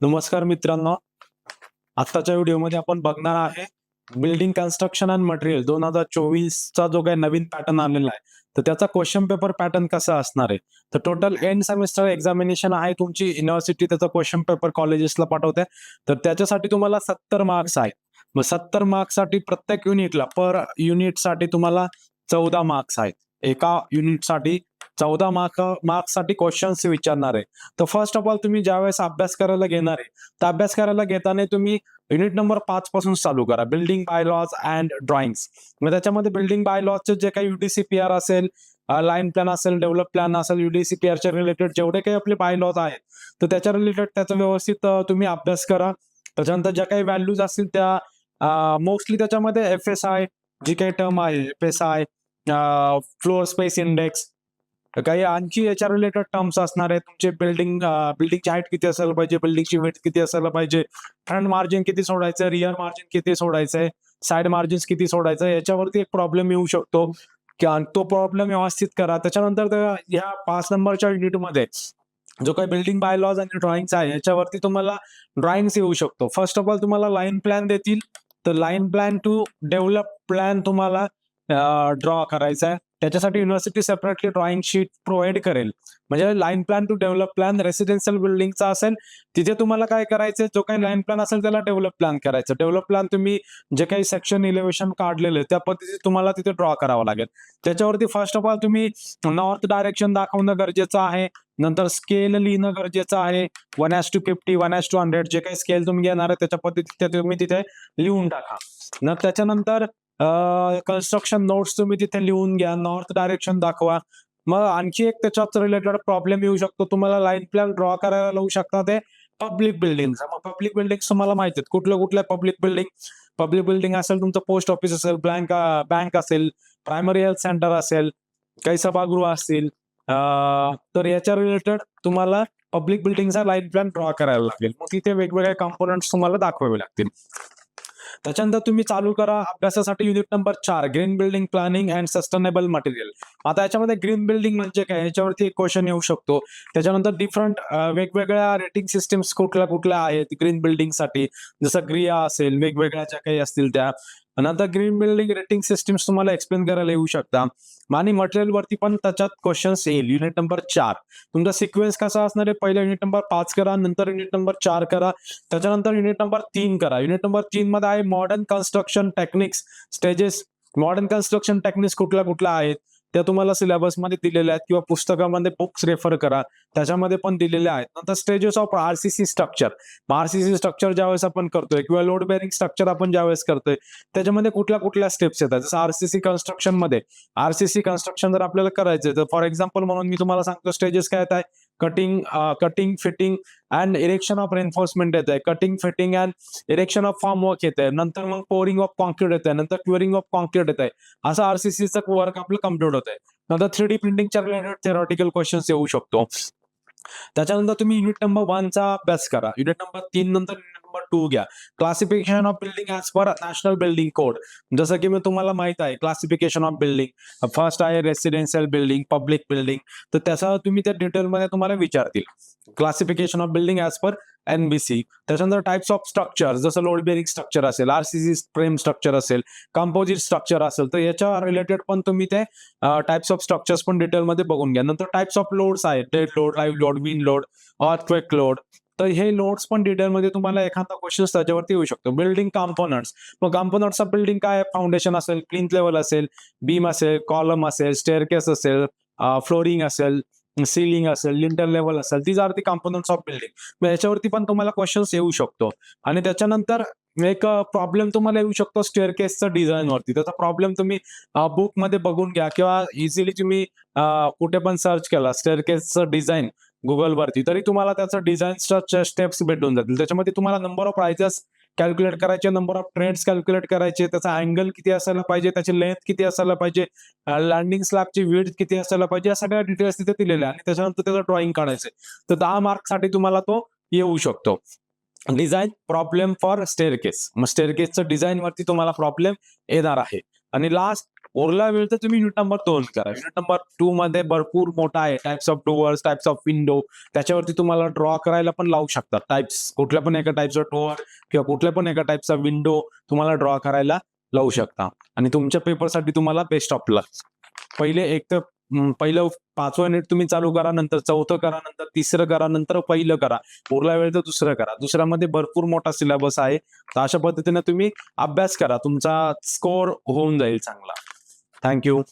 नमस्कार मित्रांनो, आत्ताच्या व्हिडिओमध्ये आपण बघणार आहे बिल्डिंग कन्स्ट्रक्शन अँड मटेरियल 2024चा जो काही नवीन पॅटर्न आलेला आहे, तर त्याचा क्वेश्चन पेपर पॅटर्न कसा असणार आहे. तर टोटल एंड सेमिस्टर एक्झामिनेशन आहे तुमची, युनिव्हर्सिटी त्याचा क्वेश्चन पेपर कॉलेजेसला पाठवते. तर त्याच्यासाठी तुम्हाला 70 मार्क्स आहेत. मग 70 मार्क्ससाठी प्रत्येक युनिटला पर युनिटसाठी तुम्हाला 14 मार्क्स आहेत. एका युनिटसाठी 14 मार्क्ससाठी क्वेश्चन्स विचारणार आहे. तर फर्स्ट ऑफ ऑल तुम्ही ज्यावेळेस अभ्यास करायला घेणार आहे, तर अभ्यास करायला घेताना तुम्ही युनिट नंबर 5 पासून चालू करा. Building by lodge and drawings. मग त्याच्यामध्ये बिल्डिंग बाय लॉजचे जे काही UDCPR असेल, लाईन प्लॅन असेल, डेव्हलप प्लॅन असेल, UDCPRच्या रिलेटेड जेवढे काही आपले बाय लॉज आहेत, तर त्याच्या रिलेटेड त्याचा व्यवस्थित तुम्ही अभ्यास करा. त्याच्यानंतर ज्या काही व्हॅल्यूज असतील त्या मोस्टली त्याच्यामध्ये FSI जी काही टर्म आहे, FSI, फ्लोअर स्पेस इंडेक्स, काही आणखी याच्या रिलेटेड टर्म्स असणार आहेत. तुमचे बिल्डिंगची हाईट किती असायला पाहिजे, बिल्डिंगची विड्थ किती असायला पाहिजे, फ्रंट मार्जिन किती सोडायचं, रिअर मार्जिन किती सोडायचंय, साइड मार्जिन्स किती सोडायचं, याच्यावरती एक प्रॉब्लेम येऊ शकतो. तो प्रॉब्लेम व्यवस्थित करा. त्याच्यानंतर ह्या 5 नंबरच्या युनिटमध्ये जो काही बिल्डिंग बाय लॉज आणि ड्रॉइंग्स आहे, याच्यावरती तुम्हाला ड्रॉइंग्स येऊ शकतो. फर्स्ट ऑफ ऑल तुम्हाला लाईन प्लॅन देतील, तर line plan to develop plan तुम्हाला ड्रॉ करायचा आहे. त्याच्यासाठी university separately drawing sheet provide करेल. म्हणजे line plan to develop plan residential बिल्डिंगचा असेल, तिथे तुम्हाला काय करायचं, जो काही लाईन प्लॅन असेल त्याला डेव्हलप प्लॅन करायचं. डेव्हलप प्लॅन तुम्ही जे काही सेक्शन इलेव्हेशन काढलेले त्या पद्धतीने तुम्हाला तिथे ड्रॉ करावं लागेल. त्याच्यावरती फर्स्ट ऑफ ऑल तुम्ही नॉर्थ डायरेक्शन दाखवणं गरजेचं आहे. नंतर स्केल लिहिणं गरजेचं आहे. 1:50, 1:100 जे काही स्केल तुम्ही घेणार आहे त्याच्या पद्धतीने तुम्ही तिथे लिहून टाका. त्याच्यानंतर कन्स्ट्रक्शन नोट्स तुम्ही तिथे लिहून घ्या. नॉर्थ डायरेक्शन दाखवा. मग आणखी एक त्याच्यात रिलेटेड प्रॉब्लेम येऊ शकतो. तुम्हाला लाईन प्लॅन ड्रॉ करायला लावू शकता ते पब्लिक बिल्डिंग. मग पब्लिक बिल्डिंग तुम्हाला माहिती आहेत कुठल्या पब्लिक बिल्डिंग असेल, तुमचं पोस्ट ऑफिस असेल, बँक असेल, प्रायमरी हेल्थ सेंटर असेल, काही सभागृह असतील, तर याच्या रिलेटेड तुम्हाला पब्लिक बिल्डिंगचा लाईन प्लॅन ड्रॉ करायला लागेल. मग तिथे वेगवेगळे कॉम्पोनंट्स तुम्हाला दाखवावे लागतील. त्याच्यानंतर तुम्ही चालू करा अभ्यासासाठी unit number 4 green building planning and sustainable material. आता याच्यामध्ये ग्रीन बिल्डिंग म्हणजे काय, याच्यावरती एक क्वेश्चन येऊ शकतो. त्याच्यानंतर डिफरंट वेगवेगळ्या रेटिंग सिस्टम्स कुठल्या आहेत ग्रीन बिल्डिंगसाठी, जसं ग्रिया असेल, वेगवेगळ्या ज्या काही असतील त्या. नंतर ग्रीन बिल्डिंग रेटिंग सिस्टम्स तुम्हाला एक्सप्लेन करायला येऊ शकता. आणि मटेरियल वरती पण त्याच्यात क्वेश्चन्स येईल. युनिट नंबर 4 तुमचा सिक्वेन्स कसा असणार आहे, पहिला युनिट नंबर 5 करा, नंतर युनिट नंबर 4 करा, त्याच्यानंतर युनिट नंबर 3 करा. युनिट नंबर 3 मध्ये आहे modern construction techniques stages. Modern construction techniques कुठल्या आहेत त्या तुम्हाला सिलेबसमध्ये दिलेल्या आहेत किंवा पुस्तकामध्ये बुक्स रेफर करा, त्याच्यामध्ये पण दिलेल्या आहेत. नंतर stages of RCC structure. RCC structure ज्यावेळेस आपण करतोय किंवा लोड बेअरिंग स्ट्रक्चर आपण ज्यावेळेस करतोय, त्याच्यामध्ये कुठल्या स्टेप्स येतात. जसं RCC कन्स्ट्रक्शन जर आपल्याला करायचंय, तर फॉर एक्झाम्पल म्हणून मी तुम्हाला सांगतो स्टेजेस काय आहेत. Cutting fitting and erection of reinforcement येत आहे. Cutting fitting and erection of form work येत आहे. नंतर मग पोरिंग ऑफ कॉन्क्रीट येत आहे. नंतर क्युरिंग ऑफ कॉन्क्रीट येत आहे. असं RCCचं वर्क आपलं कम्प्लीट होत आहे. नंतर 3D प्रिंटिंगच्या रिलेटेड थेरॉटिकल क्वेश्चन्स येऊ शकतो. त्याच्यानंतर तुम्ही युनिट नंबर 1 चा अभ्यास करा. युनिट नंबर 3 नंतर युनिट नंबर 2 घ्या. Classification of building as per national building code. जसं की मी तुम्हाला माहित आहे क्लासिफिकेशन ऑफ बिल्डिंग फर्स्ट आहे रेसिडेन्शियल बिल्डिंग, पब्लिक बिल्डिंग. तर त्याचा तुम्ही त्या डिटेलमध्ये तुम्हाला विचारतील. Classification of building as per NBC. त्याच्यानंतर टाइप्स ऑफ स्ट्रक्चर, जसं लोड बेअरिंग स्ट्रक्चर असेल, RCC फ्रेम स्ट्रक्चर असेल, कंपोजिट स्ट्रक्चर असेल, तर याच्या रिलेटेड पण तुम्ही ते टाइप्स ऑफ स्ट्रक्चर्स पण डिटेलमध्ये बघून घ्या. नंतर टाइप्स ऑफ लोड्स आहेत, dead load, live load, wind load, earthquake load. तर हे लोड्स पण डिटेलमध्ये तुम्हाला एखादा क्वेश्चन त्याच्यावरती येऊ शकतो. Building components. मग कॉम्पोनंट्स ऑफ बिल्डिंग काय, फाउंडेशन असेल, प्लिंथ लेवल असेल, बीम असेल, कॉलम असेल, स्टेअरकेस असेल, फ्लोरिंग असेल, सिलिंग असेल, लिंटर लेवल असेल, these are the components of building. याच्यावरती पण तुम्हाला क्वेश्चन्स येऊ शकतो. आणि त्याच्यानंतर एक प्रॉब्लेम तुम्हाला येऊ शकतो स्टेअरकेसचं डिझाईन वरती. त्याचा प्रॉब्लेम तुम्ही बुक मध्ये बघून घ्या किंवा इझिली तुम्ही कुठे पण सर्च केला स्टेअरकेसचं डिझाईन गुगलवरती, तरी तुम्हाला त्याचं डिझाईनच्या स्टेप्स भेटून जातील. त्याच्यामध्ये तुम्हाला नंबर ऑफ रायझर्स कॅल्क्युलेट करायचे, नंबर ऑफ ट्रेड्स कॅल्क्युलेट करायचे, त्याचा अँगल किती असायला पाहिजे, त्याची लेंथ किती असायला पाहिजे, लँडिंग स्लॅबची विड्थ किती असायला पाहिजे, या सगळ्या डिटेल्स तिथे दिलेल्या. आणि त्याच्यानंतर त्याचं ड्रॉइंग काढायचं. तर 10 मार्कसाठी तुम्हाला तो येऊ शकतो. Design problem for staircase. मग स्टेअरकेसचं डिझाईन वरती तुम्हाला प्रॉब्लेम येणार आहे. आणि लास्ट उरला वेळ तर तुम्ही युनिट नंबर 2 करा. युनिट नंबर 2 मध्ये भरपूर मोठा आहे. Types of doors, types of window, त्याच्यावरती तुम्हाला ड्रॉ करायला पण लावू शकतात. टाइप्स कुठल्या पण एका टाइपचा डोअर किंवा कुठल्या पण एका टाइपचा विंडो तुम्हाला ड्रॉ करायला लावू शकता. आणि तुमच्या पेपरसाठी तुम्हाला बेस्ट ऑफ लक. पहिले एक तर पहिलं 5वं युनिट तुम्ही चालू करा, नंतर 4थं करा, नंतर 3रं करा, नंतर पहिलं करा. उरला वेळ तर 2रं करा. 2ऱ्यामध्ये भरपूर मोठा सिलेबस आहे. तर अशा पद्धतीने तुम्ही अभ्यास करा. तुमचा स्कोर होऊन जाईल चांगला. Thank you.